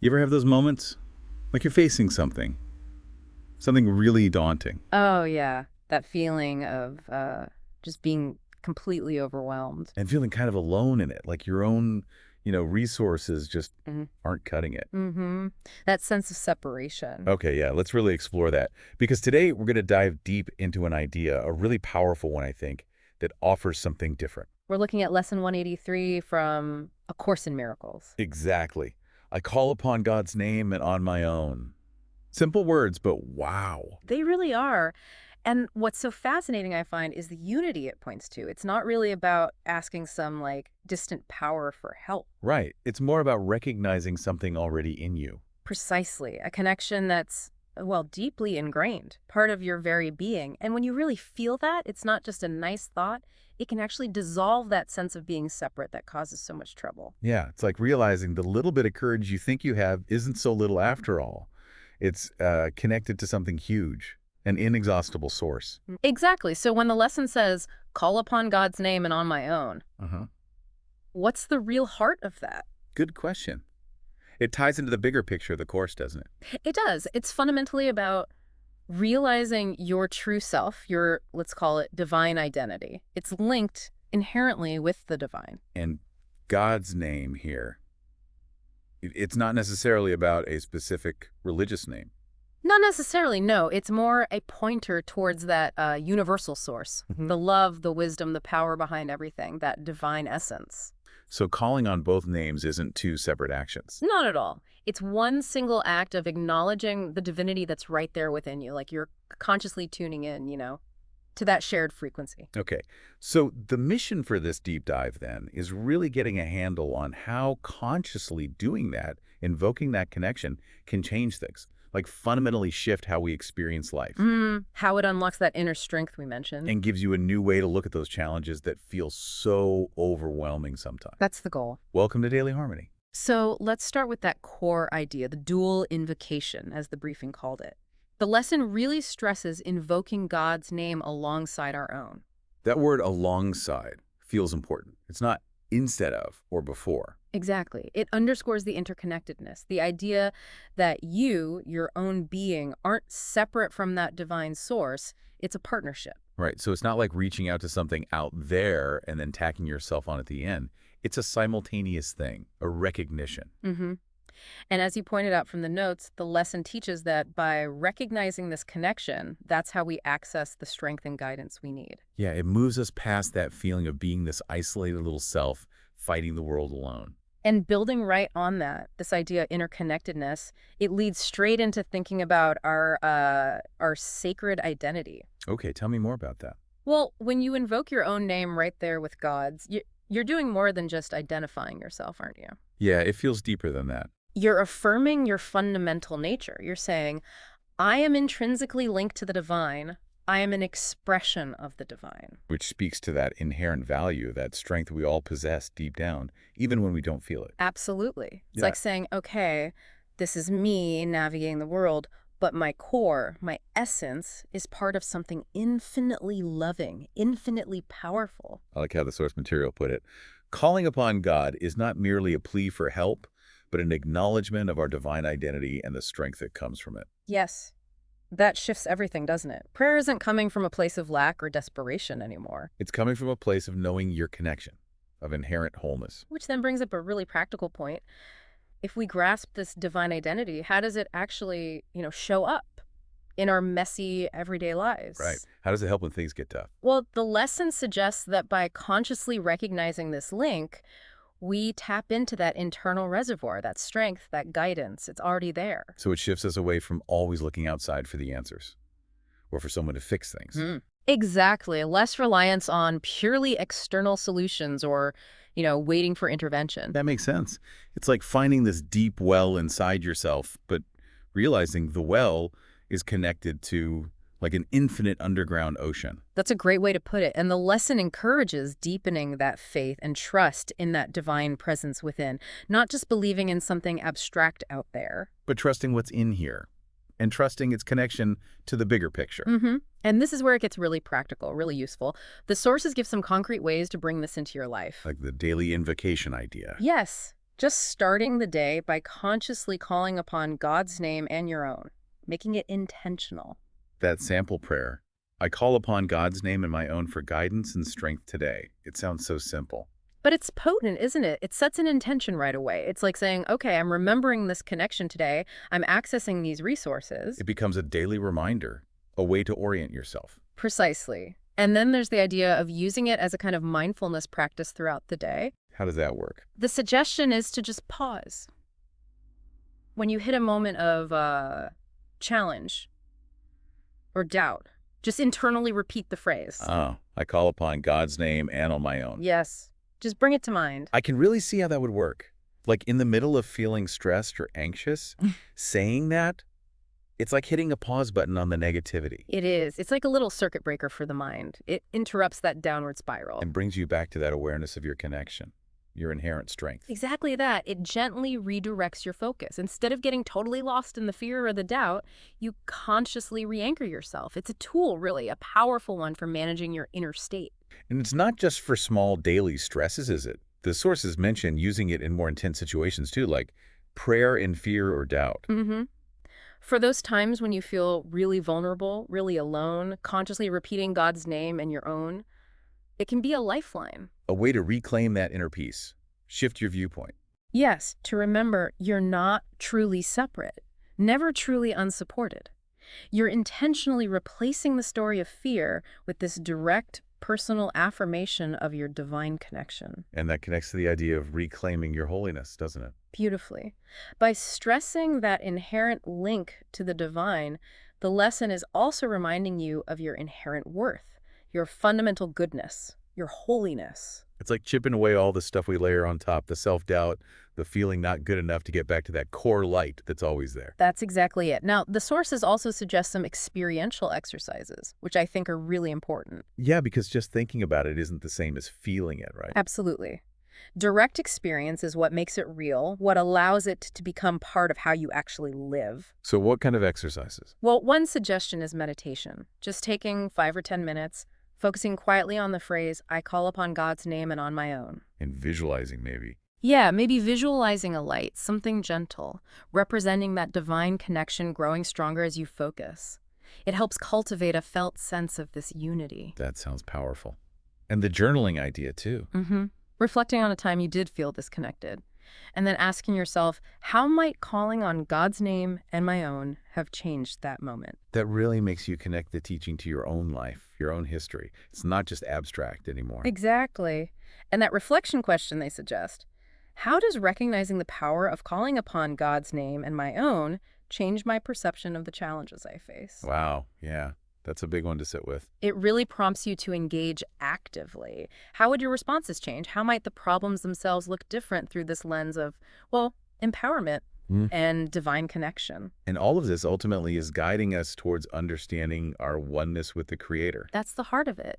You ever have those moments? Like you're facing something really daunting, Oh, yeah. That feeling of just being completely overwhelmed. and feeling kind of alone in it, like your own, resources just Hmm. aren't cutting it. That sense of separation. Okay, yeah, let's really explore that. Because today we're going to dive deep into an idea, a really powerful one, I think, that offers something different. We're looking at lesson 183 from A Course in Miracles. Exactly. I call upon God's name and on my own. Simple words, but wow. They really are. And what's so fascinating, I find, is the unity it points to. It's not really about asking some like distant power for help. Right. It's more about recognizing something already in you. Precisely. A connection that's, well, deeply ingrained, part of your very being. And when you really feel that, it's not just a nice thought, it can actually dissolve that sense of being separate that causes so much trouble. Yeah, it's like realizing the little bit of courage you think you have isn't so little after all. It's connected to something huge, an inexhaustible source. Exactly. So when the lesson says, call upon God's name and on my own, Uh-huh. what's the real heart of that? Good question. It ties into the bigger picture of the course, doesn't it? It does. It's fundamentally about realizing your true self, your, let's call it, divine identity. It's linked inherently with the divine. And God's name here, it's not necessarily about a specific religious name. Not necessarily, no. It's more a pointer towards that universal source, Mhm. the love, the wisdom, the power behind everything, that divine essence. So calling on both names isn't two separate actions. Not at all. It's one single act of acknowledging the divinity that's right there within you, like you're consciously tuning in, to that shared frequency. Okay, so the mission for this deep dive then is really getting a handle on how consciously doing that, invoking that connection, can change things, like fundamentally shift how we experience life How it unlocks that inner strength we mentioned. and gives you a new way to look at those challenges that feel so overwhelming sometimes. That's the goal. Welcome to Daily Harmony. So let's start with that core idea, the dual invocation, as the briefing called it. The lesson really stresses invoking God's name alongside our own. That word alongside feels important. It's not instead of or before. Exactly. It underscores the interconnectedness, the idea that you, your own being, aren't separate from that divine source. It's a partnership. Right, so it's not like reaching out to something out there and then tacking yourself on at the end. It's a simultaneous thing, a recognition. hmm And as you pointed out from the notes, the lesson teaches that by recognizing this connection, that's how we access the strength and guidance we need. Yeah, it moves us past that feeling of being this isolated little self fighting the world alone. And building right on that, this idea of interconnectedness, it leads straight into thinking about our sacred identity. Okay, tell me more about that. Well, when you invoke your own name right there with God's, you're doing more than just identifying yourself, aren't you? Yeah, it feels deeper than that, You're affirming your fundamental nature. You're saying, I am intrinsically linked to the divine. I am an expression of the divine. which speaks to that inherent value, that strength we all possess deep down, even when we don't feel it. Absolutely. It's Yeah. like saying, okay, this is me navigating the world, but my core, my essence, is part of something infinitely loving, infinitely powerful. I like how the source material put it. Calling upon God is not merely a plea for help, but an acknowledgement of our divine identity and the strength that comes from it. Yes, that shifts everything, doesn't it? Prayer isn't coming from a place of lack or desperation anymore. It's coming from a place of knowing your connection, of inherent wholeness. Which then brings up a really practical point. If we grasp this divine identity, how does it actually, show up in our messy everyday Right. lives? How does it help when things get tough? Well, the lesson suggests that by consciously recognizing this link, we tap into that internal reservoir, that strength, that guidance. It's already there. So it shifts us away from always looking outside for the answers or for someone to fix things. Exactly. Less reliance on purely external solutions or, waiting for intervention. That makes sense. It's like finding this deep well inside yourself, but realizing the well is connected to like an infinite underground ocean. That's a great way to put it. And the lesson encourages deepening that faith and trust in that divine presence within, not just believing in something abstract out there. But trusting what's in here and trusting its connection to the bigger picture. And this is where it gets really practical, really useful. The sources give some concrete ways to bring this into your life. Like the daily invocation idea. Yes. Just starting the day by consciously calling upon God's name and your own, making it intentional. That sample prayer. I call upon God's name and my own for guidance and strength today. It sounds so simple. But it's potent, isn't it? It sets an intention right away. It's like saying, okay, I'm remembering this connection today. I'm accessing these resources. It becomes a daily reminder, a way to orient yourself. Precisely. And then there's the idea of using it as a kind of mindfulness practice throughout the day. How does that work? The suggestion is to just pause. When you hit a moment of challenge or doubt, just internally repeat the phrase. Oh, I call upon God's name and on my own. Yes. Just bring it to mind. I can really see how that would work. Like in the middle of feeling stressed or anxious, saying that, it's like hitting a pause button on the negativity It is. It's like a little circuit breaker for the mind. It interrupts that downward spiral. and brings you back to that awareness of your connection, your inherent strength. Exactly that. It gently redirects your focus. Instead of getting totally lost in the fear or the doubt, you consciously re-anchor yourself. It's a tool, really, a powerful one for managing your inner state. And it's not just for small daily stresses, is it? The sources mention using it in more intense situations too, like prayer in fear or doubt. Mm-hmm. For those times when you feel really vulnerable, really alone, consciously repeating God's name and your own, it can be a lifeline. A way to reclaim that inner peace. Shift your viewpoint. Yes, to remember you're not truly separate, never truly unsupported. You're intentionally replacing the story of fear with this direct, personal affirmation of your divine connection. And that connects to the idea of reclaiming your holiness, doesn't it? Beautifully. By stressing that inherent link to the divine, the lesson is also reminding you of your inherent worth, your fundamental goodness, your holiness. It's like chipping away all the stuff we layer on top, the self-doubt, the feeling not good enough to get back to that core light that's always there. That's exactly it. Now, the sources also suggest some experiential exercises, which I think are really important. Yeah, because just thinking about it isn't the same as feeling it, right? Absolutely. Direct experience is what makes it real, what allows it to become part of how you actually live. So what kind of exercises? Well, one suggestion is meditation. Just taking 5 or 10 minutes, focusing quietly on the phrase, I call upon God's name and on my own. And visualizing, maybe. Yeah, maybe visualizing a light, something gentle, representing that divine connection growing stronger as you focus. It helps cultivate a felt sense of this unity. That sounds powerful. And the journaling idea, too. Mm-hmm. Reflecting on a time you did feel disconnected. And then asking yourself, how might calling on God's name and my own have changed that moment? That really makes you connect the teaching to your own life, your own history. It's not just abstract anymore. Exactly. And that reflection question they suggest, how does recognizing the power of calling upon God's name and my own change my perception of the challenges I face? Wow, yeah. That's a big one to sit with. It really prompts you to engage actively. How would your responses change? How might the problems themselves look different through this lens of, well, empowerment and divine connection? And all of this ultimately is guiding us towards understanding our oneness with the Creator. That's the heart of it.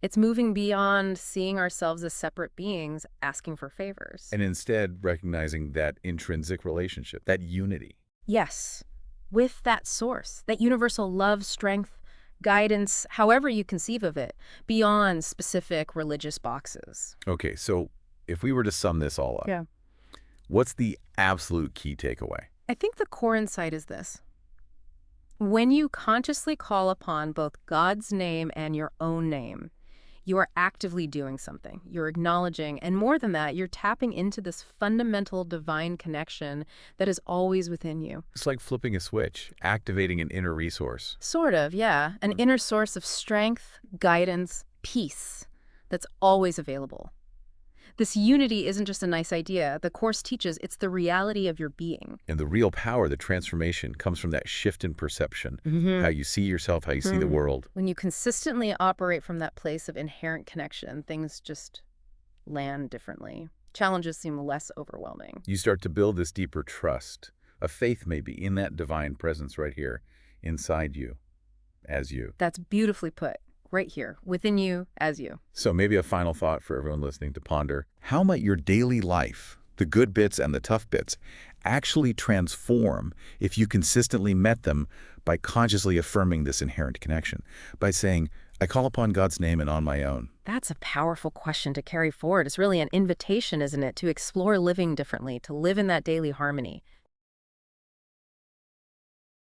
It's moving beyond seeing ourselves as separate beings asking for favors. And instead recognizing that intrinsic relationship, that unity. Yes, with that source, that universal love, strength, guidance, however you conceive of it, beyond specific religious boxes. Okay, so if we were to sum this all up, Yeah. what's the absolute key takeaway? I think the core insight is this. When you consciously call upon both God's name and your own name, you are actively doing something. You're acknowledging, and more than that, you're tapping into this fundamental divine connection that is always within you. It's like flipping a switch, activating an inner resource. Sort of, yeah. An inner source of strength, guidance, peace that's always available. This unity isn't just a nice idea. The Course teaches it's the reality of your being. And the real power, the transformation, comes from that shift in perception, how you see yourself, how you see the world. When you consistently operate from that place of inherent connection, things just land differently. Challenges seem less overwhelming. You start to build this deeper trust, a faith maybe, in that divine presence right here, inside you, as you. That's beautifully put. Right here, within you, as you. So maybe a final thought for everyone listening to ponder. How might your daily life, the good bits and the tough bits, actually transform if you consistently met them by consciously affirming this inherent connection? By saying, I call upon God's name and on my own. That's a powerful question to carry forward. It's really an invitation, isn't it, to explore living differently, to live in that daily harmony.